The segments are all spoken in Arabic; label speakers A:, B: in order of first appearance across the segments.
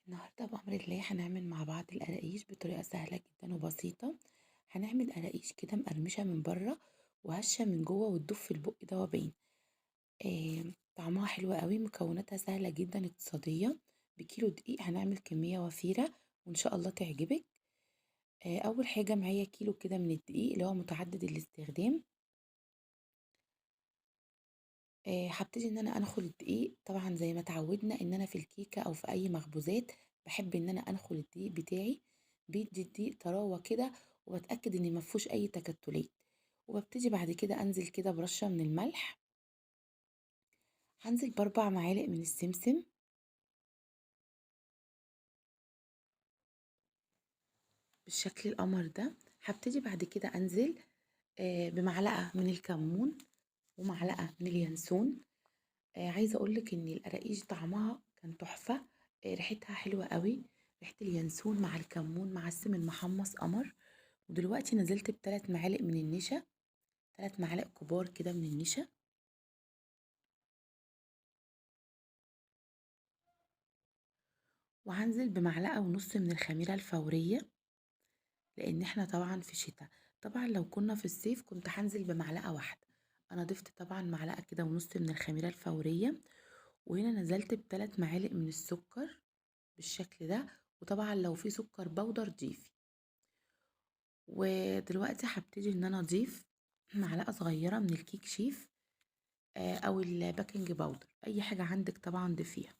A: النهاردة بأمر الله هنعمل مع بعض القراقيش بطريقة سهلة جدا وبسيطة. هنعمل قراقيش كده مقرمشة من بره وهشة من جوه وتدوب في البق دوبين. طعمها حلو قوي، مكوناتها سهلة جدا اقتصادية. بكيلو دقيق هنعمل كمية وفيرة وإن شاء الله تعجبك. أول حاجة معايا كيلو كده من الدقيق اللي هو متعدد الاستخدام. هابتدي إن أنا أنخل الدقيق طبعًا زي ما اتعودنا إن أنا في الكيكة أو في أي مخبوزات باحب إن أنا أنخل الدقيق بتاعي، بيدّي الدقيق طراوة كده وباتأكد إن ما فيهوش أي تكتلات، وبابتدي بعد كده أنزل كده برشة من الملح، هانزل ب4 معالق من السمسم بالشكل القمر ده، هابتدي بعد كده أنزل بمعلقة من الكمون ومعلقة من اليانسون. عايزة أقول لِك إن القراقيش طعمها كان تحفة، ريحتها حلوة أوي، ريحة اليانسون مع الكمون مع السِمْ المحمص قمر. ودلوقتي نزلت ب3 معالق من النشا، 3 معالق كبار كده من النشا، وهانزل بمعلقة ونص من الخميرة الفورية، لإن إحنا طبعًا في شتا. طبعًا لو كنا في الصيف كنت هانزل بمعلقة واحدة، أنا ضِفت طبعًا معلقة كده ونص من الخميرة الفورية، وهنا نزلت ب3 معالق من السكر بالشكل ده، وطبعًا لو في سكر بودر ضيفي. ودلوقتي هابتدي إن أنا أضيف معلقة صغيرة من الكيك شيف أو الباكنج باودر، أي حاجة عندك طبعا ضيفيها.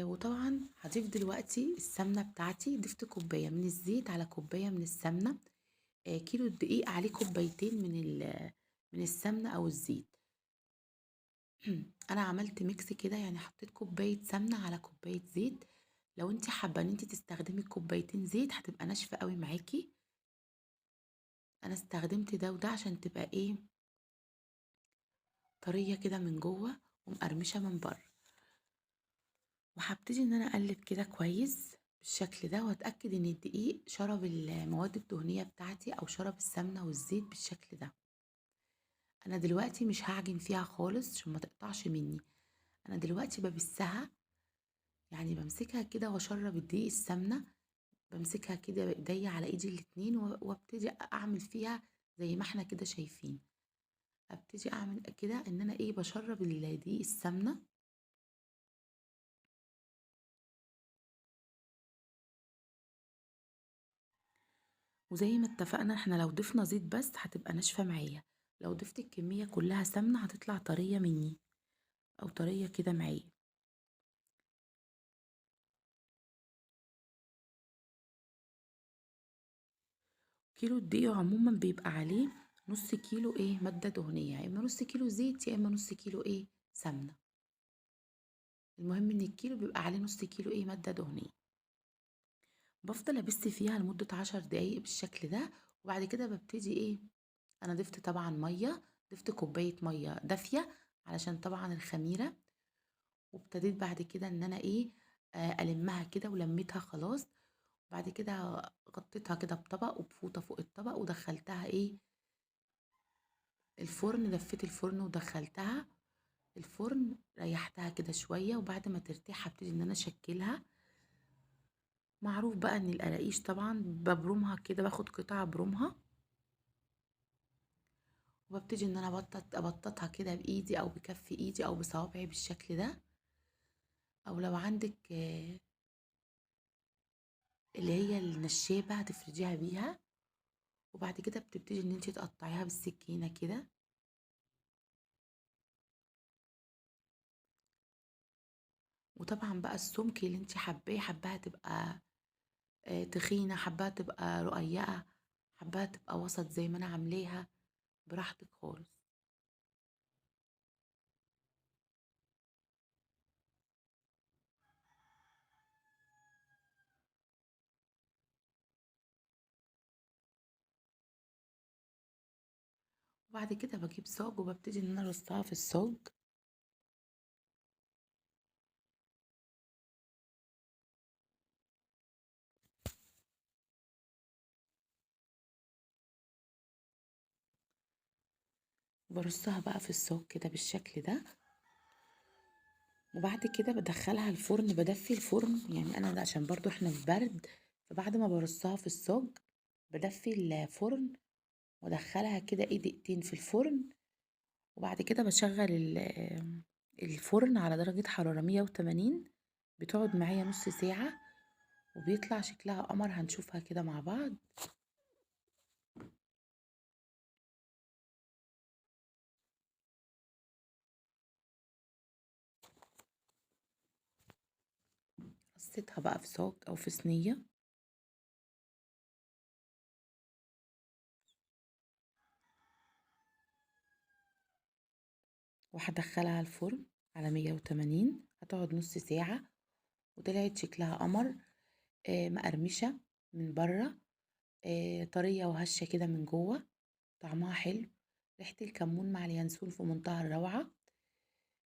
A: وطبعا هضيف دلوقتي السمنة بتاعتي، ضفت كوباية من الزيت على كوباية من السمنة. كيلو الدقيق عليه كوبايتين من السمنة أو الزيت. أنا عملت ميكس كده، يعني حطيت كوباية سمنة على كوباية زيت. لو انت حابة ان انت تستخدمي كوبايتين زيت هتبقى ناشفة قوي معاكي. انا استخدمت ده وده عشان تبقى ايه، طرية كده من جوه ومقرمشة من بره. وهبتدي ان انا اقلب كده كويس بالشكل ده واتأكد ان الدقيق شرب المواد الدهنية بتاعتي او شرب السمنة والزيت بالشكل ده. انا دلوقتي مش هعجن فيها خالص عشان ما تقطعش مني. انا دلوقتي ببسها، يعني بمسكها كده واشرب الدقيق السمنة، بمسكها كده بايديا على ايدي الاتنين وابتدي اعمل فيها زي ما احنا كده شايفين. ابتدي اعمل كده ان انا ايه بشرب الدقيق السمنة. وزي ما اتفقنا احنا لو ضفنا زيت بس هتبقى ناشفة معايا، لو ضفت الكمية كلها سمنة هتطلع طرية مني او طرية كده معايا. كيلو الدقيق عموما بيبقى عليه نص كيلو ايه مادة دهنية، يا اما نص كيلو زيت يا اما نص كيلو ايه سمنة. المهم ان الكيلو بيبقى عليه نص كيلو ايه مادة دهنية. بفضل ابس فيها لمدة 10 دقايق بالشكل ده. وبعد كده ببتدي ايه، انا ضفت طبعا مية، ضفت كوباية مية دافية علشان طبعا الخميرة. وابتديت بعد كده ان انا ايه المها كده ولميتها خلاص. بعد كده غطيتها كده بطبق وبفوطة فوق الطبق ودخلتها ايه الفرن. دفيت الفرن ودخلتها الفرن، ريحتها كده شوية وبعد ما ترتاح هبتدي ان انا اشكلها. معروف بقى ان القراقيش طبعا ببرمها كده، باخد قطعة برومها وببتدي ان انا ابططها كده بايدي او بكف ايدي او بصوابعي بالشكل ده. او لو عندك اللي هي النشابة هتفرديها بيها. وبعد كده بتبتدي ان انت تقطعيها بالسكينة كده. وطبعا بقى السمك اللي انت حباه، حباها تبقى تخينة، حباها تبقى رقيقة، حباها تبقى وسط زي ما انا عاملاها، براحتك خالص. وبعد كده بجيب صاج وببتدي ان انا ارصها في الصاج. برصها بقى في الصاج كده بالشكل ده، وبعد كده بدخلها الفرن، بدفي الفرن يعني انا ده عشان برضو احنا في برد، فبعد ما برصها في الصاج بدفي الفرن وادخلها كده ايه دقيقتين في الفرن، وبعد كده بشغل الفرن على درجة حرارة 180، بتقعد معايا نص ساعة وبيطلع شكلها قمر. هنشوفها كده مع بعض. رصيتها بقى في صاج او في صينية، وهدخلها الفرن على 180، هتقعد نص ساعة وطلعت شكلها قمر. مقرمشة من بره، طرية وهشة كده من جوه، طعمها حلو. ريحة الكمون مع اليانسون في منتهى الروعة،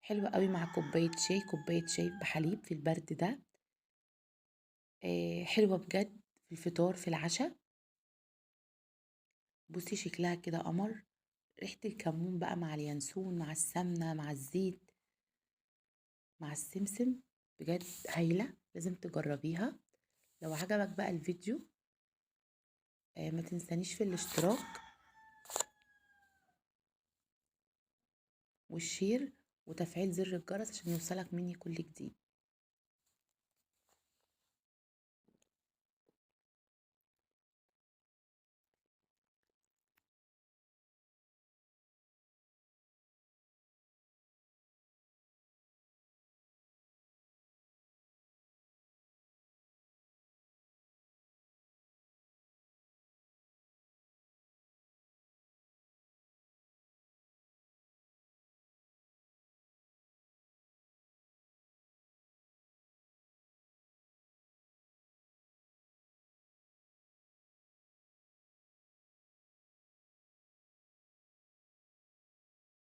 A: حلوة قوي مع كوباية شاي، كوباية شاي بحليب في البرد ده. حلوة بجد في الفطار في العشاء. بصي شكلها كده قمر، ريحة الكمون بقى مع اليانسون مع السمنة مع الزيت مع السمسم، بجد هايلة، لازم تجربيها. لو عجبك بقى الفيديو ما تنسانيش في الاشتراك والشير وتفعيل زر الجرس عشان يوصلك مني كل جديد.